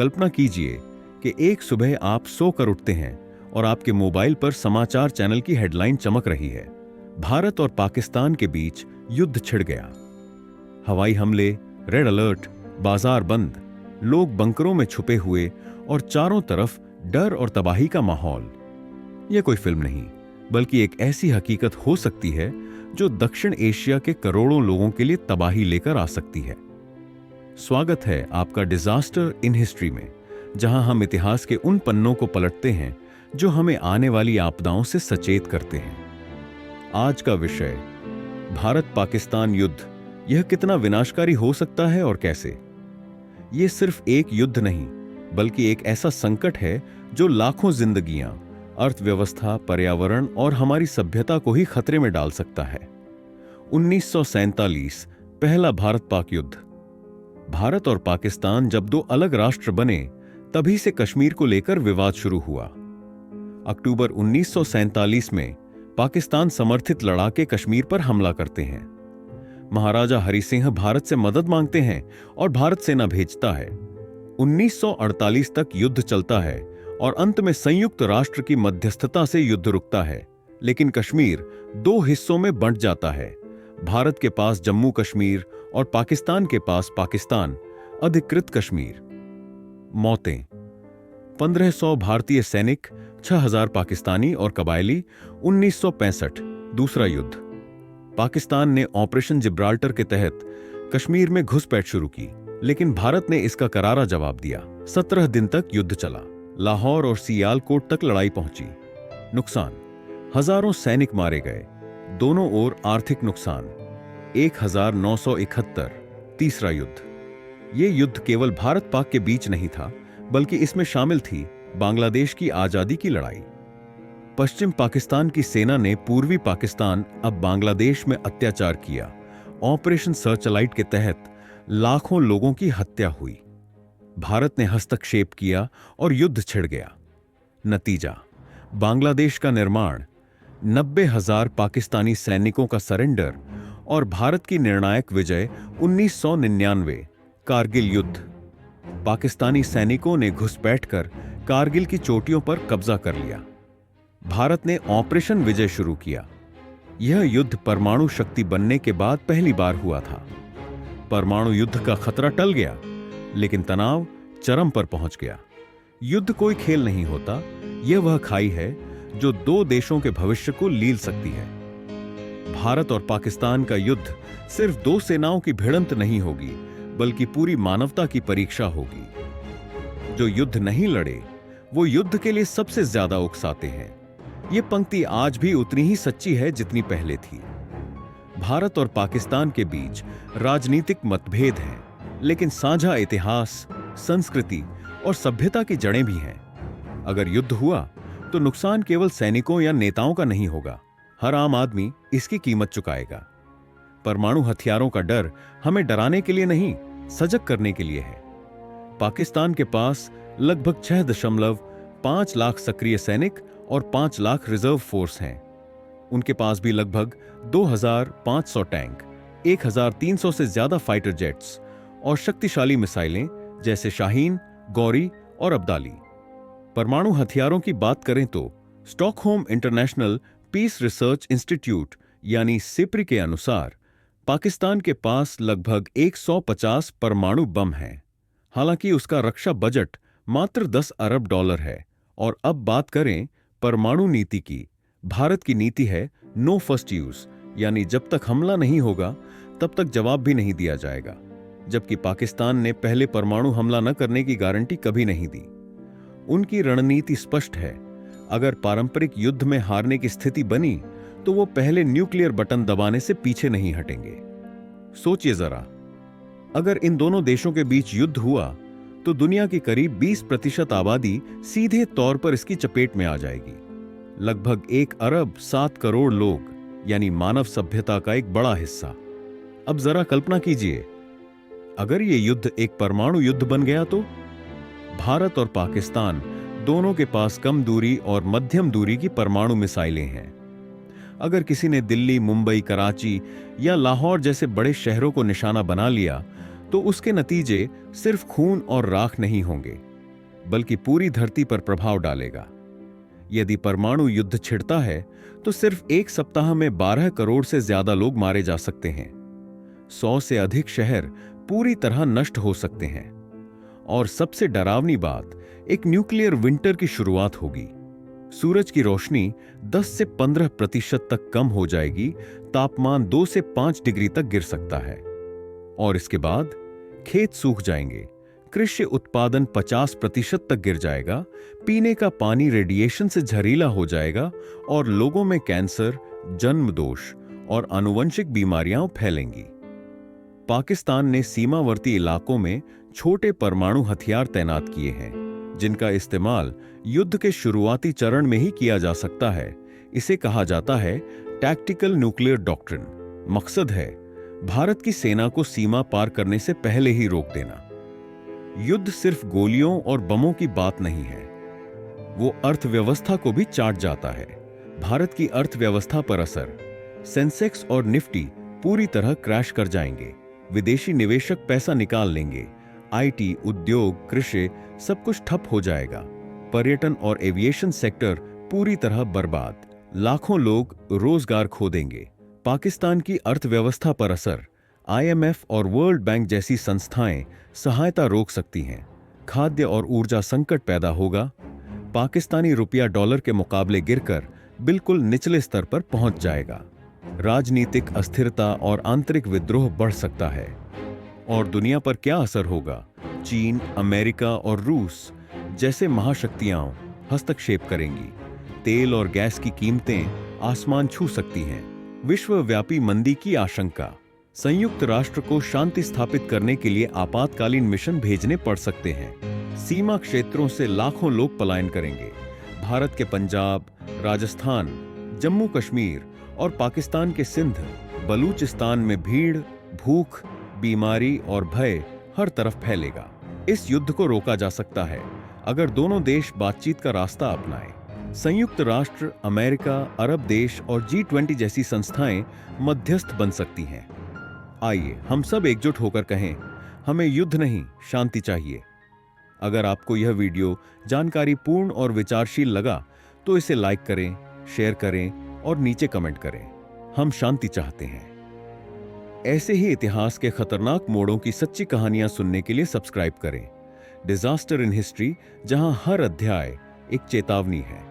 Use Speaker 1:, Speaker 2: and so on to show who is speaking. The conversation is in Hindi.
Speaker 1: कल्पना कीजिए कि एक सुबह आप सोकर उठते हैं और आपके मोबाइल पर समाचार चैनल की हेडलाइन चमक रही है। भारत और पाकिस्तान के बीच युद्ध छिड़ गया। हवाई हमले, रेड अलर्ट, बाजार बंद, लोग बंकरों में छुपे हुए और चारों तरफ डर और तबाही का माहौल। यह कोई फिल्म नहीं, बल्कि एक ऐसी हकीकत हो सकती है जो दक्षिण एशिया के करोड़ों लोगों के लिए तबाही लेकर आ सकती है। स्वागत है आपका डिजास्टर इन हिस्ट्री में, जहां हम इतिहास के उन पन्नों को पलटते हैं जो हमें आने वाली आपदाओं से सचेत करते हैं। आज का विषय, भारत पाकिस्तान युद्ध, यह कितना विनाशकारी हो सकता है और कैसे। यह सिर्फ एक युद्ध नहीं, बल्कि एक ऐसा संकट है जो लाखों जिंदगियां, अर्थव्यवस्था, पर्यावरण और हमारी सभ्यता को ही खतरे में डाल सकता है। 1947 पहला भारत पाक युद्ध। भारत और पाकिस्तान जब दो अलग राष्ट्र बने, तभी से कश्मीर को लेकर विवाद शुरू हुआ। अक्टूबर 1947 में पाकिस्तान समर्थित लड़ाके कश्मीर पर हमला करते हैं। महाराजा हरि सिंह भारत से मदद मांगते हैं और भारत सेना भेजता है। 1948 तक युद्ध चलता है और अंत में संयुक्त राष्ट्र की मध्यस्थता से युद्ध रुकता है, लेकिन कश्मीर दो हिस्सों में बंट जाता है। भारत के पास जम्मू कश्मीर और पाकिस्तान के पास पाकिस्तान अधिकृत कश्मीर। मौतें, 1500 भारतीय सैनिक, 6000 पाकिस्तानी और कबायली। 1965 दूसरा युद्ध। पाकिस्तान ने ऑपरेशन जिब्राल्टर के तहत कश्मीर में घुसपैठ शुरू की, लेकिन भारत ने इसका करारा जवाब दिया। 17 दिन तक युद्ध चला। लाहौर और सियालकोट तक लड़ाई पहुंची। नुकसान, हजारों सैनिक मारे गए। दोनों ओर आर्थिक नुकसान, 1971। तीसरा युद्ध। यह युद्ध केवल भारत पाक के बीच नहीं था, बल्कि इसमें शामिल थी बांग्लादेश की आजादी की लड़ाई। पश्चिम पाकिस्तान की सेना ने पूर्वी पाकिस्तान, अब बांग्लादेश में अत्याचार किया। ऑपरेशन सर्चलाइट के तहत लाखों लोगों की हत्या हुई। भारत ने हस्तक्षेप किया और युद्ध छिड़ गया। नतीजा, बांग्लादेश का निर्माण, 90,000 पाकिस्तानी सैनिकों का सरेंडर और भारत की निर्णायक विजय। 1999 कारगिल युद्ध। पाकिस्तानी सैनिकों ने घुसपैठ कर कारगिल की चोटियों पर कब्जा कर लिया। भारत ने ऑपरेशन विजय शुरू किया। यह युद्ध परमाणु शक्ति बनने के बाद पहली बार हुआ था। परमाणु युद्ध का खतरा टल गया, लेकिन तनाव चरम पर पहुंच गया। युद्ध कोई खेल नहीं होता, यह वह खाई है जो दो देशों के भविष्य को लील सकती है। भारत और पाकिस्तान का युद्ध सिर्फ दो सेनाओं की भिड़ंत नहीं होगी, बल्कि पूरी मानवता की परीक्षा होगी। जो युद्ध नहीं लड़े, वो युद्ध के लिए सबसे ज्यादा उकसाते हैं। ये पंक्ति आज भी उतनी ही सच्ची है जितनी पहले थी। भारत और पाकिस्तान के बीच राजनीतिक मतभेद हैं, लेकिन साझा इतिहास, संस्कृति और सभ्यता की जड़ें भी हैं। अगर युद्ध हुआ तो नुकसान केवल सैनिकों या नेताओं का नहीं होगा, हर आम आदमी इसकी कीमत चुकाएगा। परमाणु हथियारों का डर हमें डराने के लिए नहीं, सजग करने के लिए है। पाकिस्तान के पास लगभग 6.5 लाख सक्रिय सैनिक और 5 लाख रिजर्व फोर्स हैं। उनके पास भी लगभग 2,500 टैंक, 1,300 से ज्यादा फाइटर जेट्स और शक्तिशाली मिसाइलें जैसे शाहीन, गौरी और अब्दाली। परमाणु हथियारों की बात करें तो Stockholm International Peace Research Institute यानी सिप्री के अनुसार पाकिस्तान के पास लगभग 150 परमाणु बम हैं। हालांकि उसका रक्षा बजट मात्र $10 अरब है। और अब बात करें परमाणु नीति की, भारत की नीति है नो फर्स्ट यूज, यानी जब तक हमला नहीं होगा तब तक जवाब भी नहीं दिया जाएगा। जबकि पाकिस्तान ने पहले परमाणु हमला न करने की गारंटी कभी नहीं दी। उनकी रणनीति स्पष्ट है, अगर पारंपरिक युद्ध में हारने की स्थिति बनी तो वो पहले न्यूक्लियर बटन दबाने से पीछे नहीं हटेंगे। सोचिए जरा, अगर इन दोनों देशों के बीच युद्ध हुआ तो दुनिया की करीब 20% आबादी सीधे तौर पर इसकी चपेट में आ जाएगी। लगभग 1 अरब 7 करोड़ लोग, यानी मानव सभ्यता का एक बड़ा हिस्सा। अब जरा कल्पना कीजिए, अगर यह युद्ध एक परमाणु युद्ध बन गया तो भारत और पाकिस्तान दोनों के पास कम दूरी और मध्यम दूरी की परमाणु मिसाइलें हैं। अगर किसी ने दिल्ली, मुंबई, कराची या लाहौर जैसे बड़े शहरों को निशाना बना लिया तो उसके नतीजे सिर्फ खून और राख नहीं होंगे, बल्कि पूरी धरती पर प्रभाव डालेगा। यदि परमाणु युद्ध छिड़ता है तो सिर्फ एक सप्ताह में 12 करोड़ से ज्यादा लोग मारे जा सकते हैं। 100 से अधिक शहर पूरी तरह नष्ट हो सकते हैं। और सबसे डरावनी बात, एक न्यूक्लियर विंटर की शुरुआत होगी। सूरज की रोशनी 10 से 15% तक कम हो जाएगी, तापमान 2 से 5 डिग्री तक गिर सकता है। और इसके बाद खेत सूख जाएंगे, कृषि उत्पादन 50% तक गिर जाएगा, पीने का पानी रेडिएशन से जहरीला हो जाएगा और लोगों में कैंसर, जन्म दोष और आनुवंशिक बीमारियां फैलेंगी। पाकिस्तान ने सीमावर्ती इलाकों में छोटे परमाणु हथियार तैनात किए हैं, जिनका इस्तेमाल युद्ध के शुरुआती चरण में ही किया जा सकता है। इसे कहा जाता है टैक्टिकल न्यूक्लियर डॉक्ट्रिन। मकसद है भारत की सेना को सीमा पार करने से पहले ही रोक देना। युद्ध सिर्फ गोलियों और बमों की बात नहीं है, वो अर्थव्यवस्था को भी चाट जाता है। भारत की अर्थव्यवस्था पर असर, सेंसेक्स और निफ्टी पूरी तरह क्रैश कर जाएंगे, विदेशी निवेशक पैसा निकाल लेंगे, आईटी, उद्योग, कृषि सब कुछ ठप हो जाएगा, पर्यटन और एविएशन सेक्टर पूरी तरह बर्बाद, लाखों लोग रोजगार खो देंगे। पाकिस्तान की अर्थव्यवस्था पर असर, आईएमएफ और वर्ल्ड बैंक जैसी संस्थाएं सहायता रोक सकती हैं, खाद्य और ऊर्जा संकट पैदा होगा, पाकिस्तानी रुपया डॉलर के मुकाबले गिरकर बिल्कुल निचले स्तर पर पहुंच जाएगा, राजनीतिक अस्थिरता और आंतरिक विद्रोह बढ़ सकता है। और दुनिया पर क्या असर होगा? चीन, अमेरिका और रूस जैसे महाशक्तियां हस्तक्षेप करेंगी, तेल और गैस की कीमतें आसमान छू सकती हैं, विश्वव्यापी मंदी की आशंका, संयुक्त राष्ट्र को शांति स्थापित करने के लिए आपातकालीन मिशन भेजने पड़ सकते हैं, सीमा क्षेत्रों से लाखों लोग पलायन करेंगे, भारत के पंजाब, राजस्थान, जम्मू कश्मीर और पाकिस्तान के सिंध, बलूचिस्तान में भीड़, भूख, बीमारी और भय हर तरफ फैलेगा। इस युद्ध को रोका जा सकता है अगर दोनों देश बातचीत का रास्ता अपनाएं। संयुक्त राष्ट्र, अमेरिका, अरब देश और G20 जैसी संस्थाएं मध्यस्थ बन सकती हैं। आइए हम सब एकजुट होकर कहें, हमें युद्ध नहीं, शांति चाहिए। अगर आपको यह वीडियो जानकारी पूर्ण और विचारशील लगा तो इसे लाइक करें, शेयर करें और नीचे कमेंट करें। हम शांति चाहते हैं। ऐसे ही इतिहास के खतरनाक मोड़ों की सच्ची कहानियां सुनने के लिए सब्सक्राइब करें। डिजास्टर इन हिस्ट्री, जहां हर अध्याय एक चेतावनी है।